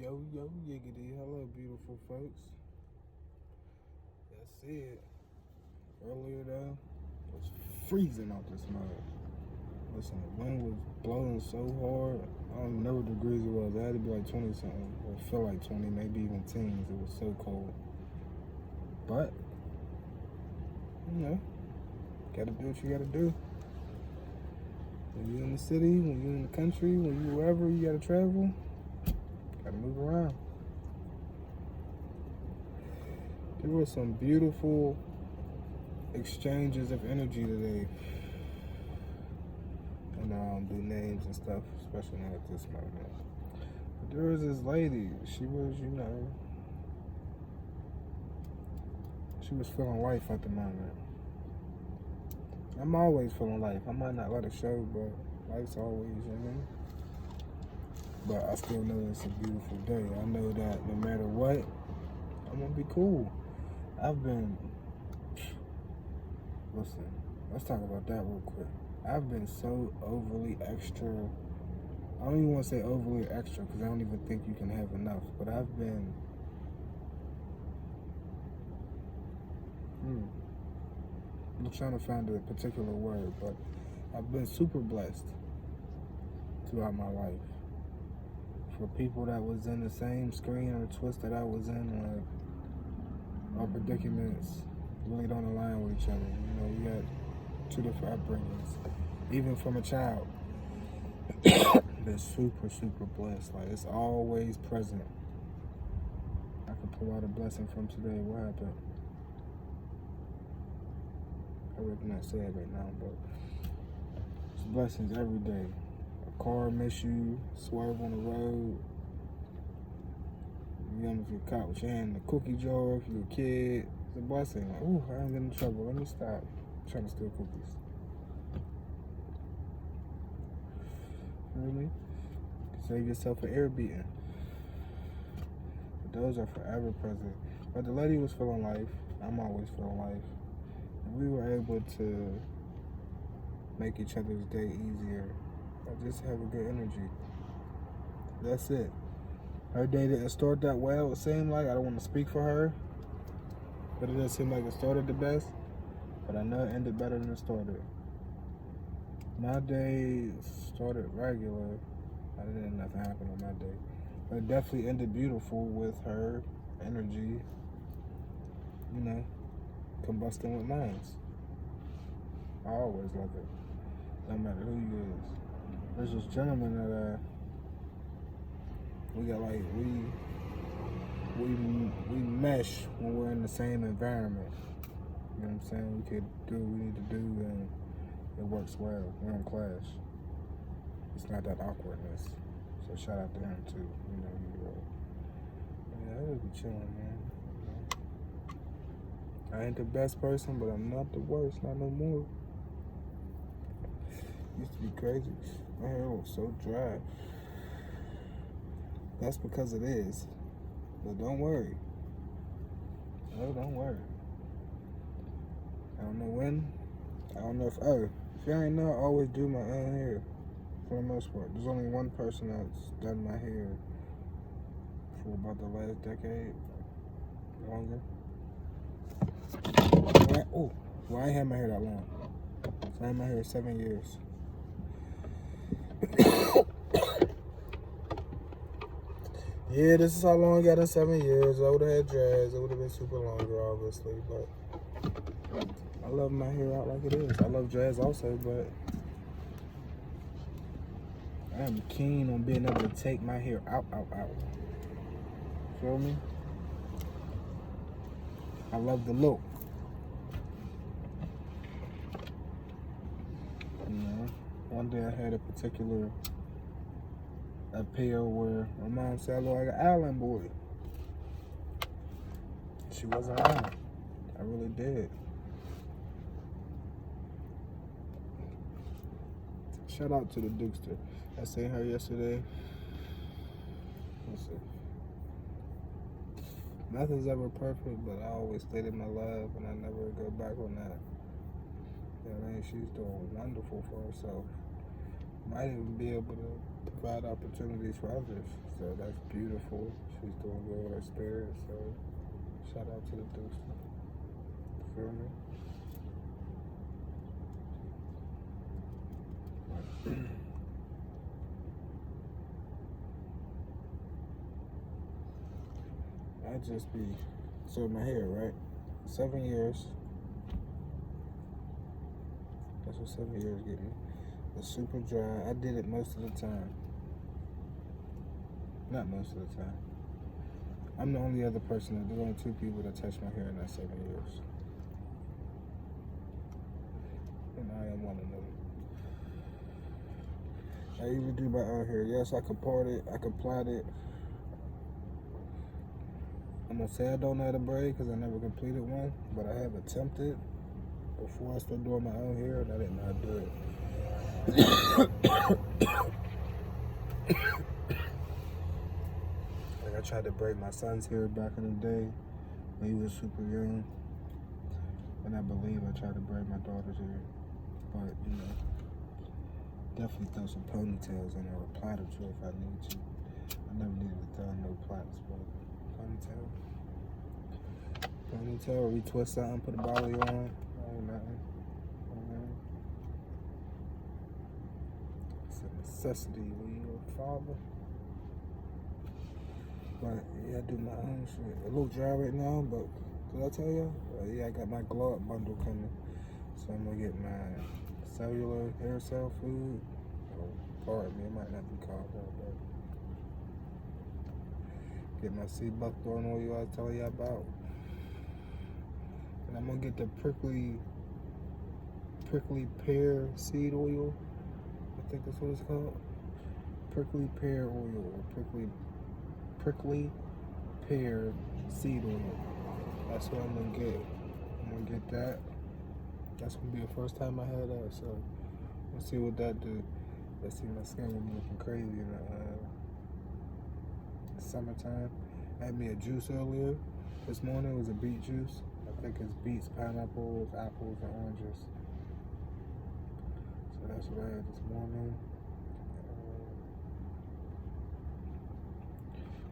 Yo, yo, yiggity. Hello, beautiful folks. That's it. Earlier, though, it was freezing out this mug. Listen, the wind was blowing so hard. I don't know what degrees it was. It had to be like 20 something. Or it felt like 20, maybe even teens. It was so cold. But, gotta do what you gotta do. When you're in the city, when you're in the country, when you wherever you gotta travel, gotta move around. There were some beautiful exchanges of energy today. And I don't do names and stuff, especially not at this moment. But there was this lady, she was feeling life at the moment. I'm always feeling life. I might not let it show, but life's always, But I still know it's a beautiful day. I know that no matter what, I'm gonna be cool. Listen, let's talk about that real quick. I've been so overly extra. I don't even want to say overly extra because I don't even think you can have enough. But I've been, I'm trying to find a particular word, but I've been super blessed throughout my life. For people that was in the same screen or twist that I was in, like, our predicaments really don't align with each other. We got two different upbringings. Even from a child, been super, super blessed. Like, it's always present. I can pull out a blessing from today. What happened? I would not say it right now, but it's blessings every day. A car miss you, swerve on the road. If you're caught with your hand in the cookie jar, if you're a kid, it's a blessing. Like, ooh, I ain't getting in trouble. Let me stop trying to steal cookies. Really? Save yourself an air beating. But those are forever present. But the lady was feeling life. I'm always feeling life. And we were able to make each other's day easier. I just have a good energy. That's it. Her day didn't start that well, it seemed like. I don't want to speak for her. But it doesn't seem like it started the best. But I know it ended better than it started. My day started regular. I didn't nothing happen on my day. But it definitely ended beautiful with her energy, combusting with mine. I always love it. No matter who you is. There's this gentleman that we mesh when we're in the same environment. You know what I'm saying? We could do what we need to do and it works well. We don't clash. It's not that awkwardness. So shout out to him too. I just be chilling, man. I ain't the best person, but I'm not the worst. Not no more. Used to be crazy. My hair was so dry. That's because it is. But don't worry. Oh, don't worry. I don't know when. I don't know if y'all ain't know, I always do my own hair. For the most part. There's only one person that's done my hair for about the last decade. Longer. Well, I ain't had my hair that long. So I had my hair 7 years. Yeah, this is how long I got in 7 years. I would have had dreads. It would have been super longer, obviously. But I love my hair out like it is. I love dreads also, but I am keen on being able to take my hair out. Feel me? I love the look. One day I had a particular appeal where my mom said I look like an island boy. She wasn't lying. I really did. Shout out to the Dukester. I seen her yesterday. Let's see. Nothing's ever perfect, but I always stated my love and I never go back on that. She's doing wonderful for herself. Might even be able to provide opportunities for others. So that's beautiful. She's doing good with her spirit. So shout out to the Deuce. Feel me? I just be so my hair, right? 7 years. That's what 7 years get me. It's super dry. I did it most of the time. Not most of the time. I'm the only other person. There's only 2 people that touch my hair in that 7 years. And I am one of them. I even do my own hair. Yes, I can part it. I can plait it. I'm gonna say I don't know how to braid because I never completed one, but I have attempted before I started doing my own hair, and I didn't know how to do it. Like I tried to braid my son's hair back in the day when he was super young, and I believe I tried to braid my daughter's hair, but you know, definitely throw some ponytails in or a plait or 2 if I need to. I never needed to throw no plaits, but ponytail, retwist something, put a bolly on. Oh, nothing. It's a necessity when you're a father. But yeah, I do my own shit. A little dry right now, but did I tell you? Yeah, I got my glow up bundle coming. So I'm gonna get my cellular hair cell food. Oh, pardon me, it might not be called that, but get my sea buckthorn oil I was telling you about. And I'm gonna get the prickly pear seed oil. I think that's what it's called. Prickly pear oil or prickly pear seed oil. That's what I'm gonna get. I'm gonna get that. That's gonna be the first time I had that. So let's see what that do. Let's see, my skin will be looking crazy in the summertime. I had me a juice earlier this morning. It was a beet juice. I think it's beets, pineapples, apples, and oranges. So that's what I had this morning.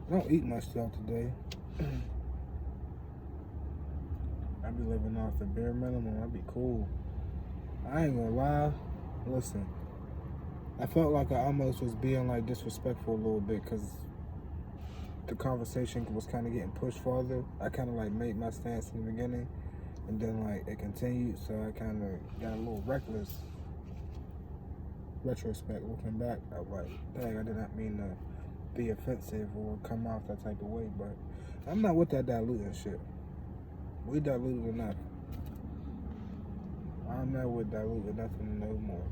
I don't eat much throughout the day. I be living off the bare minimum. I'd be cool. I ain't gonna lie. Listen, I felt like I almost was being like disrespectful a little bit because the conversation was kind of getting pushed farther. I kind of like made my stance in the beginning, and then like it continued, so I kind of got a little reckless. Retrospect, looking back, I was like, dang, I did not mean to be offensive or come off that type of way, but I'm not with that diluting shit. We diluted enough. I'm not with diluting nothing no more.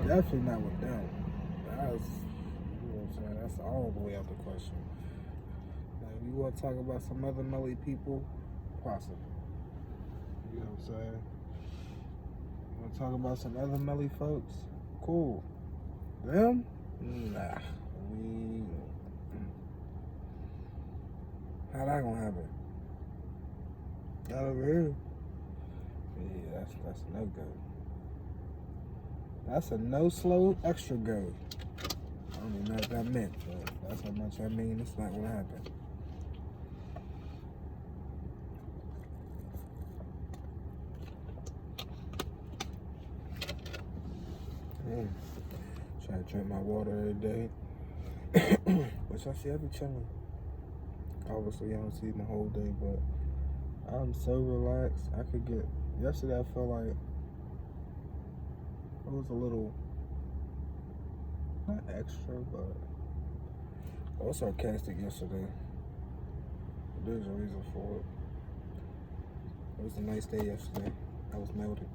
Definitely not with them. That's, you know what I'm saying, that's all the way out the question. Now, if you want to talk about some other Melly people, possible. You know what I'm saying? You want to talk about some other Melly folks? Cool. Them? Nah. How that gonna happen? Not over here. Yeah, that's no go. That's a no slow extra go. I don't even know what that meant, but that's how much I mean. It's not gonna happen. Try to drink my water every day. Which I see I be chilling. Obviously I don't see my whole day, but I'm so relaxed. I could get yesterday I felt like it was a little not extra, but I was sarcastic yesterday. There's a reason for it. It was a nice day yesterday. I was melted.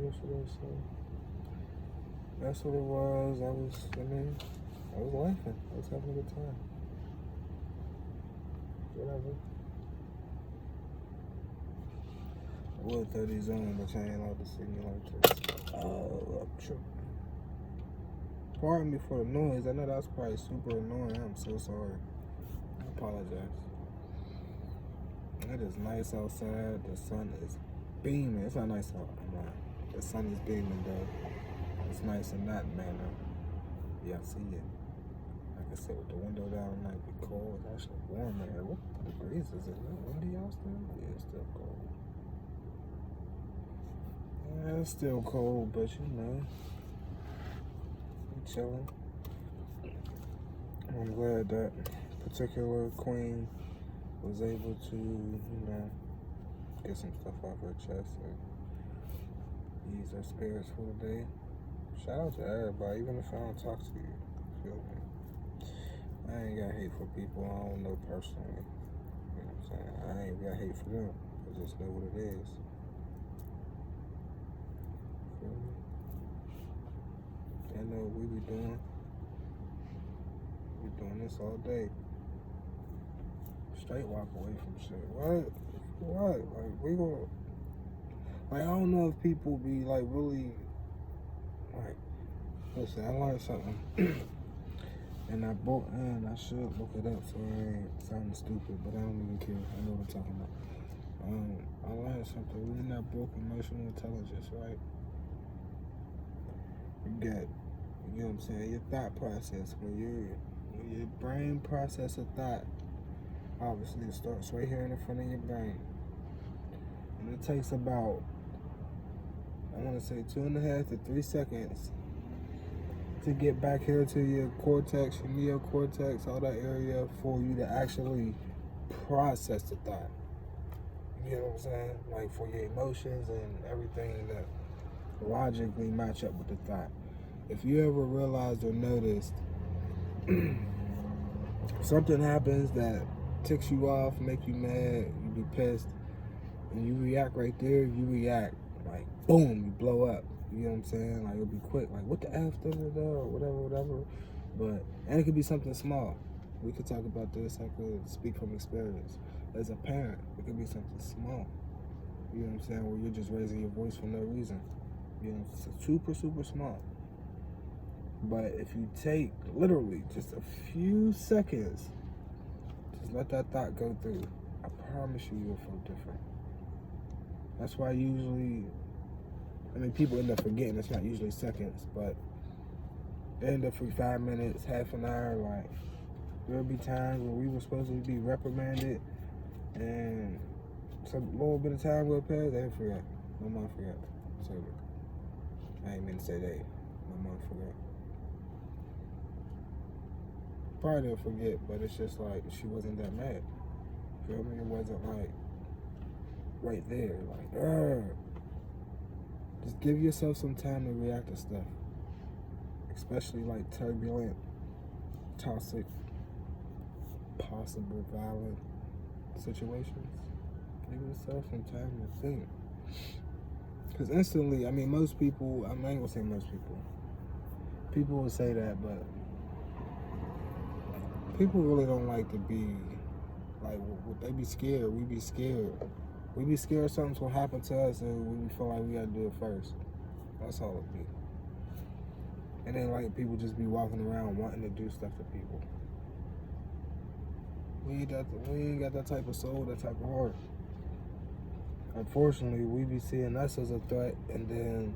Yesterday, so that's what it was. I was laughing. I was having a good time. Whatever. I would throw these on, but you ain't allowed to see me like this. Oh, I'm tripping. Pardon me for the noise. I know that's probably super annoying. I'm so sorry. I apologize. It is nice outside. The sun is beaming. It's not nice out. The sun is beaming though. It's nice in that manner. Yeah, I see it. Like I said, with the window down, it might be cold. It's actually warm in here. What degrees is it? Is it windy out still? Yeah, it's still cold. Yeah, it's still cold, but you know, we chilling. I'm glad that particular queen was able to, get some stuff off her chest and ease her spirits for the day. Shout out to everybody, even if I don't talk to you. Feel me? I ain't got hate for people I don't know personally. You know what I'm saying? I ain't got hate for them. I just know what it is. Feel me? They know what we be doing. We doing this all day. Straight walk away from shit. What? Like, we gonna... Like, I don't know if people be, like, really... Like, listen, I learned something. And I should look it up so I ain't sounding stupid, but I don't even care. I know what I'm talking about. I learned something. We're not broke emotional intelligence, right? You get, you know what I'm saying, your thought process. When your brain process a thought, obviously it starts right here in the front of your brain. And it takes about, I want to say 2.5 to 3 seconds to get back here to your cortex, your neocortex, all that area for you to actually process the thought. You know what I'm saying? Like for your emotions and everything that logically match up with the thought. If you ever realized or noticed something happens that ticks you off, make you mad, you be pissed, and you react right there, you react like boom, you blow up. You know what I'm saying? Like it'll be quick, like what the F, or whatever. But and it could be something small. We could talk about this. I could speak from experience. As a parent, it could be something small. You know what I'm saying? Where you're just raising your voice for no reason. You know, it's super small. But if you take literally just a few seconds, just let that thought go through, I promise you'll feel different. That's why usually, people end up forgetting. It's not usually seconds, but they end up for 5 minutes, half an hour. Like, there'll be times where we were supposed to be reprimanded, and some little bit of time will pass, they forgot. My mom forgot. So, I ain't mean to say they. My mom forgot. Probably didn't forget, but it's just like, she wasn't that mad. Feel me? It wasn't like, right there, like, just give yourself some time to react to stuff. Especially like turbulent, toxic, possible violent situations. Give yourself some time to think. Because instantly, most people, I ain't gonna say most people. People will say that, but people really don't like to be, like, they be scared. We be scared. We be scared something's gonna happen to us and we feel like we gotta do it first. That's all it be. And then, like, people just be walking around wanting to do stuff to people. We ain't got that type of soul, that type of heart. Unfortunately, we be seeing us as a threat, and then,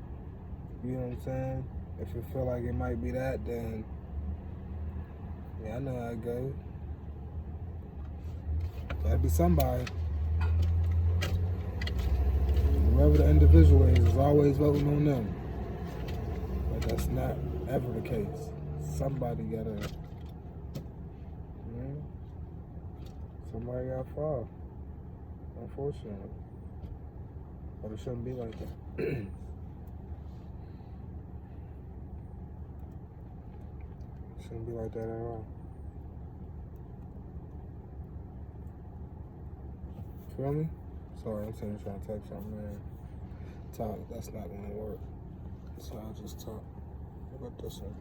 you know what I'm saying? If you feel like it might be that, then, yeah, I know how it goes. Gotta be somebody. Whoever the individual is always voting on them. But that's not ever the case. Somebody gotta, somebody gotta fall. Unfortunately. But it shouldn't be like that. It shouldn't be like that at all. Feel me? Sorry, I'm sitting trying to type something in. Talk, that's not gonna work. So I'll just talk. What about this one?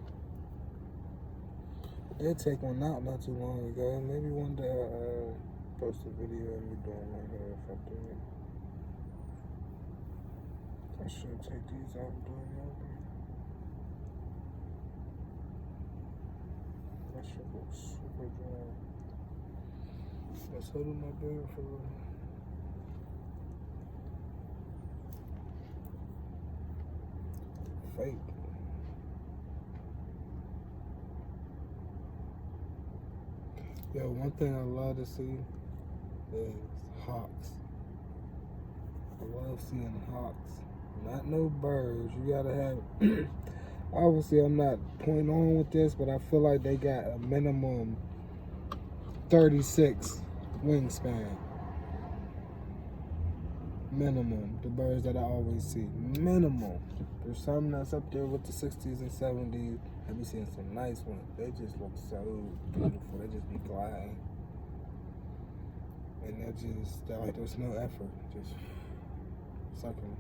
I did take one out not too long ago. Maybe one day I'll post a video of me doing my hair if I do it. I should take these out and do it over. That shit looks super dry. Let's hold my beard for real. fake. Yo, one thing I love to see is hawks. I love seeing hawks. Not no birds. You gotta have. Obviously, I'm not pointing on with this, but I feel like they got a minimum 36 wingspan. Minimum. The birds that I always see. Minimum. There's some that's up there with the 60s and 70s. I be seeing some nice ones. They just look so beautiful. They just be gliding. And they're like, there's no effort. Just sucking.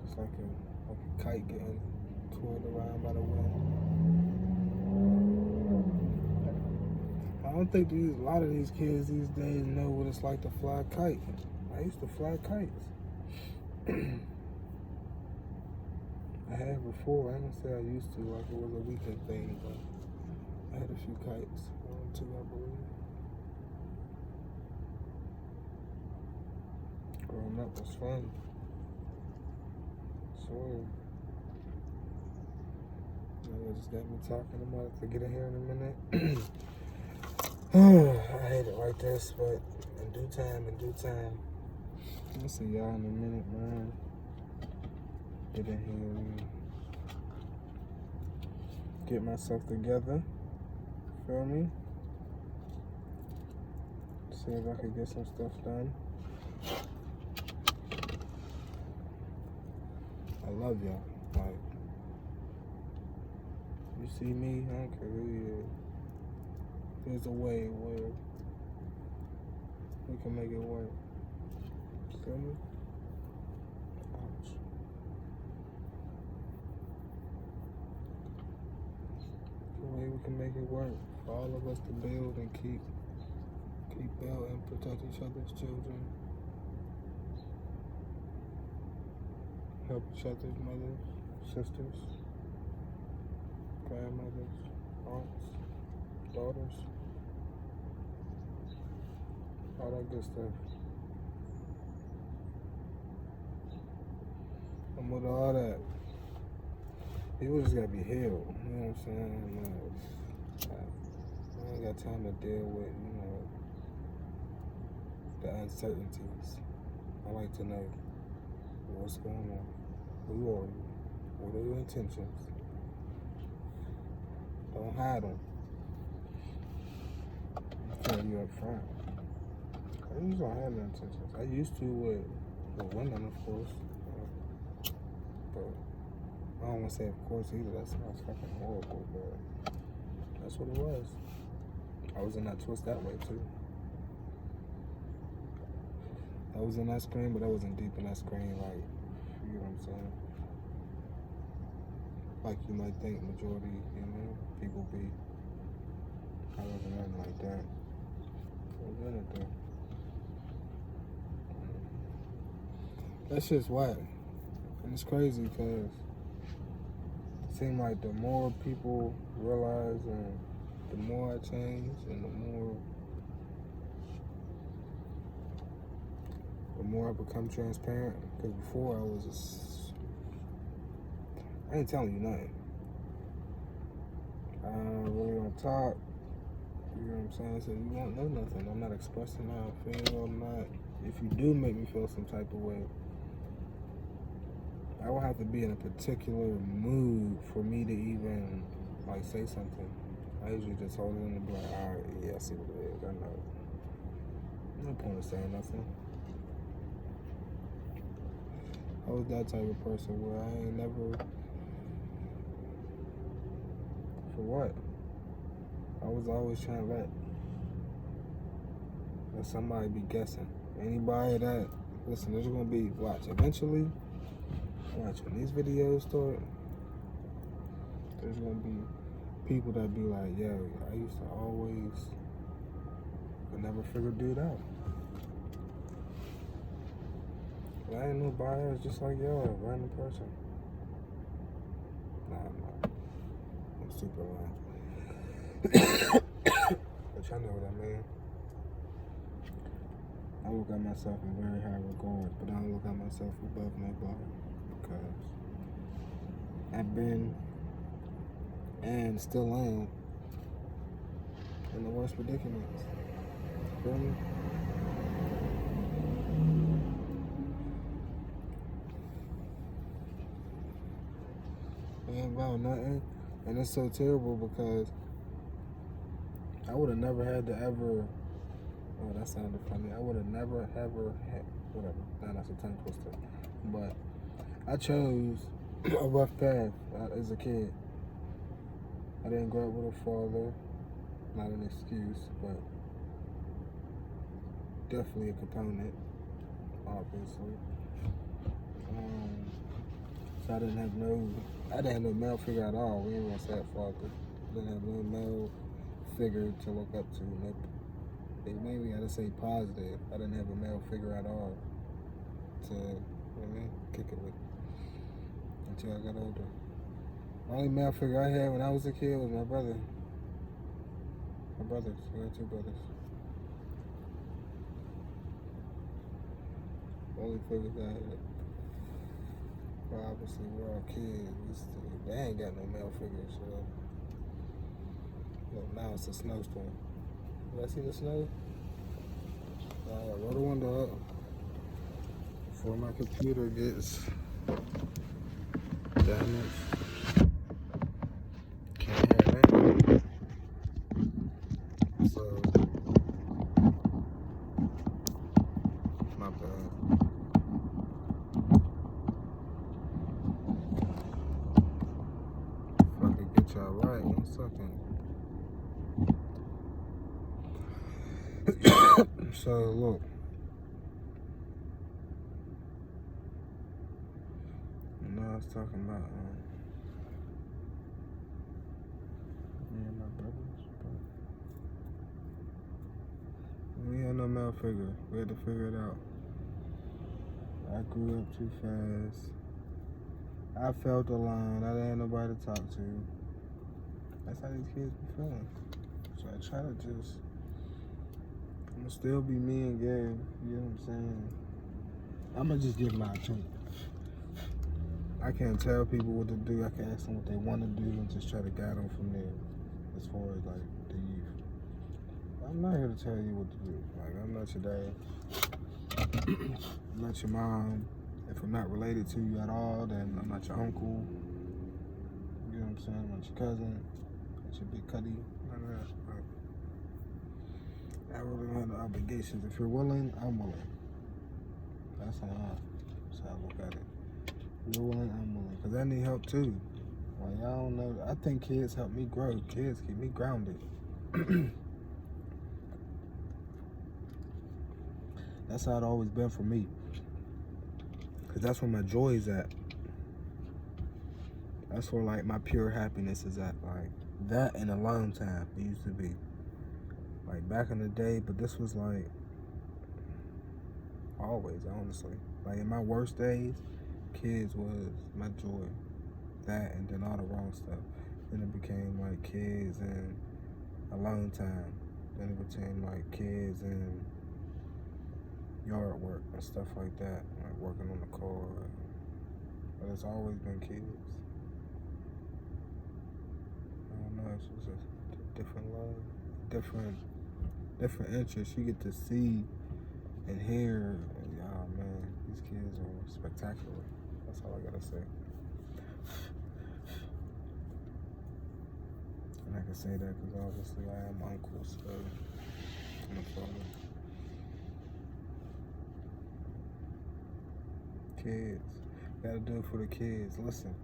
Just like a kite getting twirled around by the wind. I don't think a lot of these kids these days know what it's like to fly a kite. I used to fly kites. I had before. I ain't gonna say I used to, like it was a weekend thing, but I had a few kites. 1, 2, I believe. Growing up was fun. So, it just got me talking about it to get in here in a minute. I hate it like this, but in due time. I'll see y'all in a minute, man. Get in here and get myself together. Feel me? See if I can get some stuff done. I love y'all. Like, you see me, I don't care who you is. There's a way where we can make it work. Feel me? Ouch. The way we can make it work for all of us to build and keep building, protect each other's children, help each other's mothers, sisters, grandmothers, aunts, daughters, all that good stuff. And with all that, people just gotta be healed. You know what I'm saying? I ain't got time to deal with, the uncertainties. I like to know what's going on. Who are you? What are your intentions? Don't hide them. Tell you up front. I usually don't have no intentions. I used to with women, of course. But I don't want to say of course either. That sounds fucking horrible, but that's what it was. I was in that twist that way too. I was in that screen, but I wasn't deep in that screen, like, you know what I'm saying? Like you might think majority, people be. I wasn't nothing like that. I was in it though. That shit's whack. And it's crazy because it seems like the more people realize and the more I change and the more I become transparent. Because before I was just, I ain't telling you nothing. I really don't talk. You know what I'm saying? So you won't know nothing. I'm not expressing how I feel. I'm not. If you do make me feel some type of way, I will have to be in a particular mood for me to even like say something. I usually just hold it in and be like, all right, yeah, I see what it is. I know. No point in saying nothing. I was that type of person where I ain't never. For what? I was always trying to let somebody be guessing. Anybody that, listen, there's gonna be, watch, eventually, watch, when these videos start, there's gonna be people that be like, yo, I used to always, I never figured dude out. But I ain't no bias, just like y'all, random person. Nah, I'm super lying. But y'all know what I mean. I look at myself in very high regard, but I don't look at myself above nobody because I've been and still am in the worst predicaments. Feel me? It ain't about nothing. And it's so terrible because I would have never had to ever. Oh, that sounded funny. I would have never ever had. Whatever. Nah, that's a tongue twister. But I chose a rough path as a kid. I didn't grow up with a father. Not an excuse, but definitely a component, obviously. So I didn't have no male figure at all. We ain't gonna say father. I didn't have no male figure to look up to. Nope. Maybe I gotta say positive. I didn't have a male figure at all to, kick it with until I got older. The only male figure I had when I was a kid was my brother. My brothers. I got two brothers. The only figures I had. Well, obviously, we're all kids. They ain't got no male figure, so. Look, now it's a snowstorm. Did I see the snow? Roll the window up before my computer gets damaged. Can't hear that. So, my bad. If I could get y'all right, 1 second. So, look. I was talking about me and my brothers, but we had no male figure. We had to figure it out. I grew up too fast. I felt alone. I didn't have nobody to talk to. That's how these kids be feeling. So I try to just, I'm gonna still be me and Gabe. You know what I'm saying? I'm gonna just give my opinion. I can't tell people what to do. I can ask them what they want to do and just try to guide them from there. As far as like the youth, I'm not here to tell you what to do. Like, I'm not your dad. I'm not your mom. If I'm not related to you at all, then I'm not your uncle. You know what I'm saying? I'm not your cousin. I'm not your big cuddy. None of that. Like, I really don't have no obligations. If you're willing, I'm willing. That's how I look at it. You're willing, I'm willing. Because I need help too. Like, y'all don't know. I think kids help me grow. Kids keep me grounded. That's how it always been for me. Because that's where my joy is at. That's where, like, my pure happiness is at. Like, that and alone time, it used to be. Like, back in the day, but this was, like, always, honestly. Like, in my worst days, kids was my joy. That and then all the wrong stuff. Then it became, like, kids and alone time. Then it became, like, kids and yard work and stuff like that. Like, working on the car. But it's always been kids. I don't know, it's just a different love, different interests. You get to see and hear, oh man, these kids are spectacular. That's all I gotta say. And I can say that because obviously I am uncle, so I'm a father. Kids, gotta do it for the kids. Listen.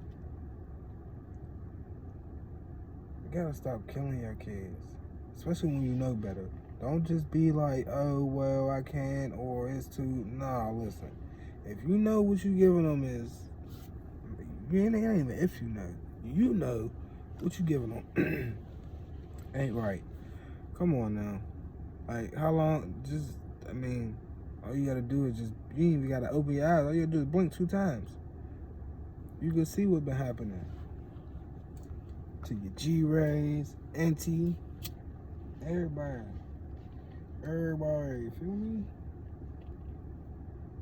You gotta stop killing your kids, especially when you know better. Don't just be like, oh, well, I can't, or it's too. Nah, listen. If you know what you're giving them is, it ain't even if you know what you're giving them ain't right. Come on now. Like, how long? All you gotta do is just, you ain't even gotta open your eyes. All you gotta do is blink 2 times. You can see what's been happening to your G-Rays, Auntie, everybody, you feel me?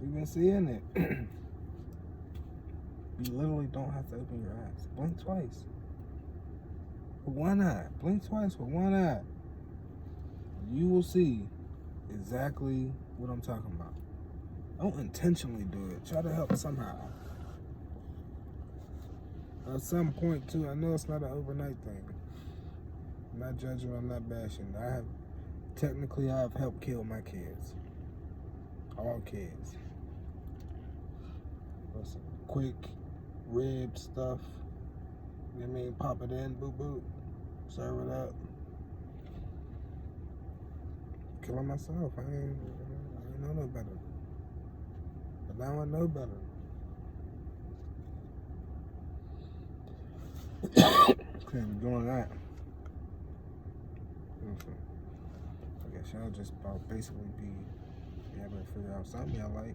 We've been seeing it. You literally don't have to open your eyes. Blink twice. With one eye. Blink twice with one eye. You will see exactly what I'm talking about. Don't intentionally do it. Try to help somehow. At some point, too, I know it's not an overnight thing. I'm not judging, I'm not bashing. Technically, I've helped kill my kids. All kids. Listen, quick, rib stuff. You know what I mean? Pop it in, boop, boop. Serve it up. Killing myself. I ain't know no better. But now I know better. Okay, we're doing that. I guess y'all just about basically be able to figure out something y'all like.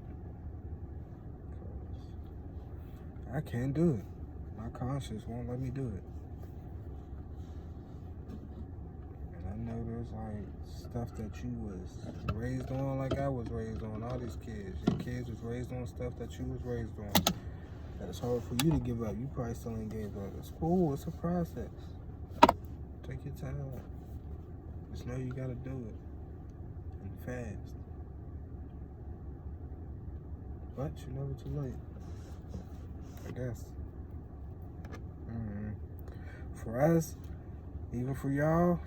I can't do it. My conscience won't let me do it. And I know there's like stuff that you was raised on like I was raised on. All these kids. Your kids was raised on stuff that you was raised on. That it's hard for you to give up. You probably still ain't gave up. It's cool. It's a process. Take your time. Just know you gotta do it. And fast. But you're never too late. I guess. For us, even for y'all,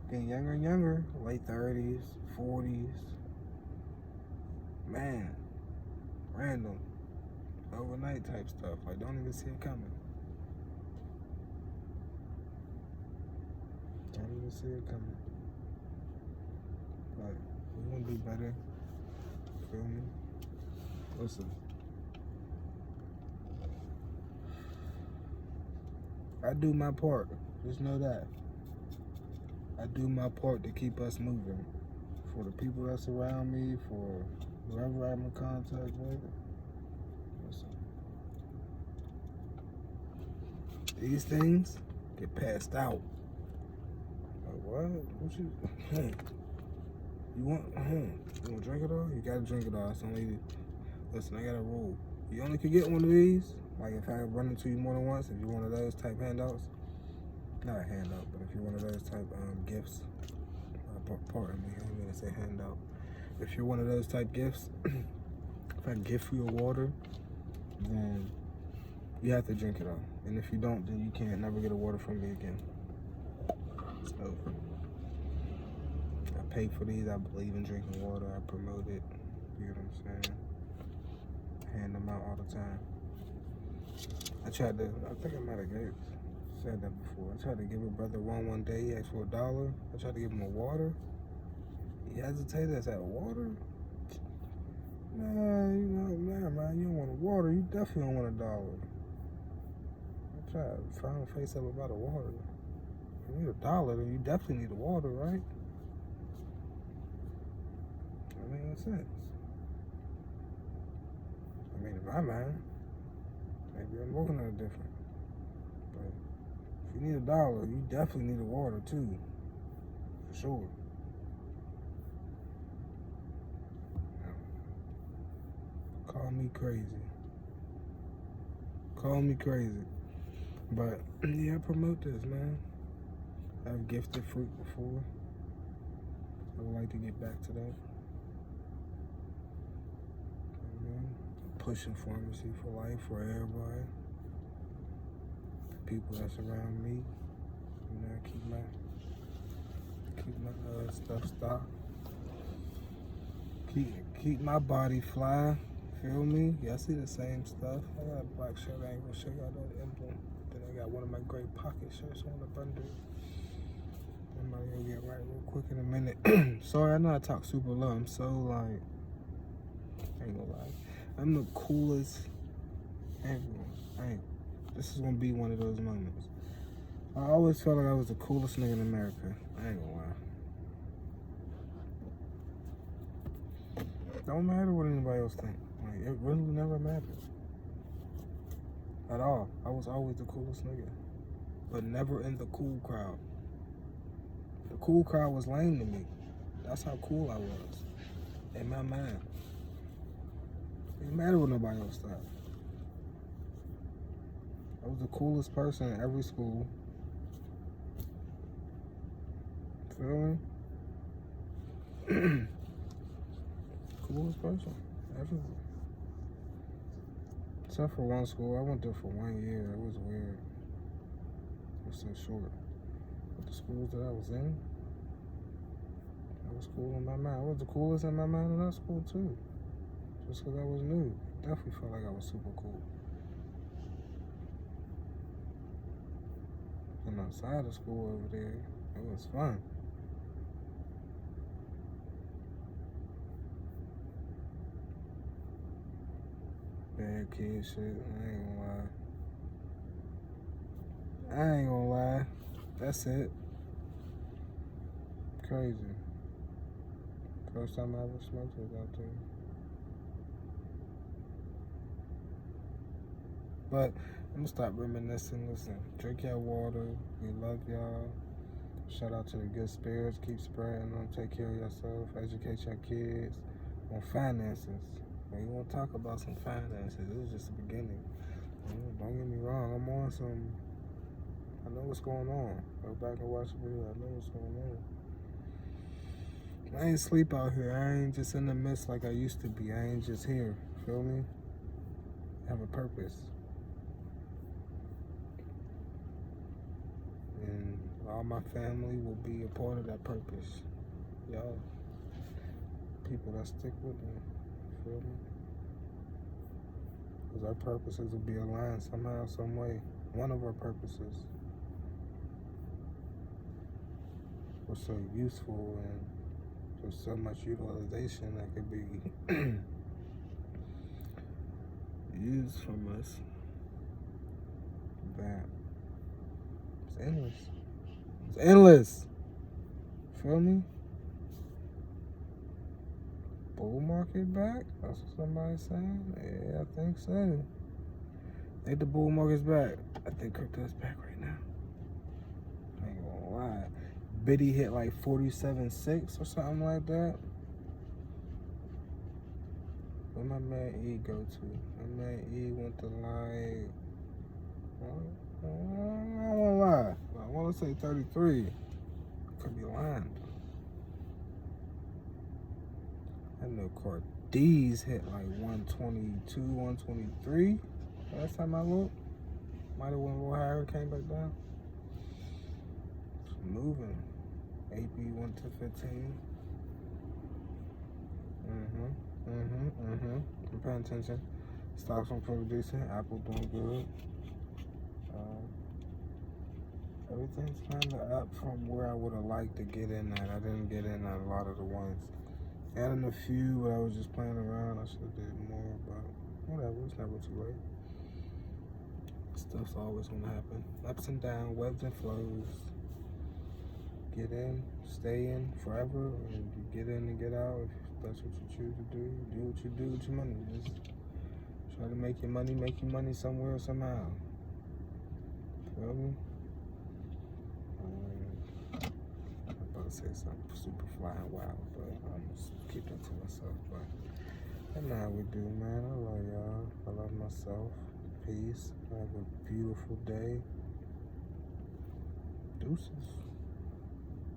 getting younger and younger, late 30s, 40s. Man, random, overnight type stuff. Like, don't even see it coming. Don't even see it coming. But we're gonna do better. Feel me? Listen. I do my part. Just know that. I do my part to keep us moving. For the people that's around me, for whoever I'm in contact with. Listen. These things get passed out. Like, what? What you? You want? You want to drink it all? You gotta drink it all. It's only. Listen, I got a rule. You only can get one of these. Like if I run into you more than once, if you're one of those type handouts, not a handout, but if you're one of those type gifts, pardon me, I didn't mean to say handout. If you're one of those type gifts, if I gift you a water, then you have to drink it all. And if you don't, then you can't never get a water from me again. So I pay for these. I believe in drinking water. I promote it. You know what I'm saying? Hand them out all the time. I think I might have said that before. I tried to give a brother one day. He asked for $1. I tried to give him a water. He hesitated. I said, water? Nah, man, you don't want a water. You definitely don't want $1. I tried to find a face up about a water. You need $1, then you definitely need a water, right? That makes no sense. I mean, in my mind, maybe I'm looking at it different. But if you need $1, you definitely need a water too. For sure. Call me crazy. Call me crazy. But yeah, promote this, man. I've gifted fruit before. I would like to get back to that. Pushing pharmacy for life for everybody. People that's around me. You know, keep my stuff stocked. Keep my body fly. Feel me? Yeah, I see the same stuff. I got a black shirt. I ain't gonna show y'all that emblem. Then I got one of my gray pocket shirts on up under. I'm gonna go get right real quick in a minute. Sorry, I know I talk super low. I'm so like, I ain't gonna lie. I'm the coolest everyone. This is gonna be one of those moments. I always felt like I was the coolest nigga in America. I ain't gonna lie. Don't matter what anybody else think. Like, it really never mattered. At all. I was always the coolest nigga. But never in the cool crowd. The cool crowd was lame to me. That's how cool I was. In my mind. It didn't matter what nobody else thought. was the coolest person in every school. Feel me? Coolest person everywhere. Except for one school. I went there for 1 year. It was weird. It was so short. But the schools that I was in, I was cool in my mind. I was the coolest in my mind in that school too. Just because I was new. Definitely felt like I was super cool. And outside of school over there, it was fun. Bad kid shit. I ain't gonna lie. That's it. Crazy. First time I ever smoked was out there. But I'm gonna stop reminiscing. Listen, drink your water. We love y'all. Shout out to the good spirits. Keep spreading them. Take care of yourself. Educate your kids on finances. We won't talk about some finances. It was just the beginning. Don't get me wrong. I'm on some. I know what's going on. Go back and watch the video. I know what's going on. I ain't sleep out here. I ain't just in the mist like I used to be. I ain't just here. Feel me? I have a purpose. And all my family will be a part of that purpose. Y'all, people that stick with me. Feel me? Because our purposes will be aligned somehow, some way. One of our purposes. We're so useful and there's so much utilization that could be used from us that it's endless. It's endless. Feel me? Bull market back? That's what somebody's saying? Yeah, I think so. I think the bull market's back. I think crypto's back right now. I ain't gonna lie. Biddy hit like 47.6 or something like that. Where my man E go to? My man E went to like, I don't wanna lie. I wanna say 33. Could be lying. I know Card's hit like 122, 123. Last time I looked. Might have went a little higher, came back down. It's moving. AP went to 15. I'm paying attention. Stocks are pretty decent. Apple doing good. Everything's kind of up from where I would have liked to get in at. I didn't get in at a lot of the ones. Adding a few, but I was just playing around. I should have did more, but whatever. It's never too late. Stuff's always gonna happen. Ups and downs, ebbs and flows. Get in, stay in forever, and you get in and get out. If that's what you choose to do, do what you do with your money. Just try to make your money somewhere, somehow. Feel me? I'm about to say something super flying wild, but I'm just keep that to myself. But that's not how we do, man. I love y'all. I love myself. Peace. Have a beautiful day. Deuces.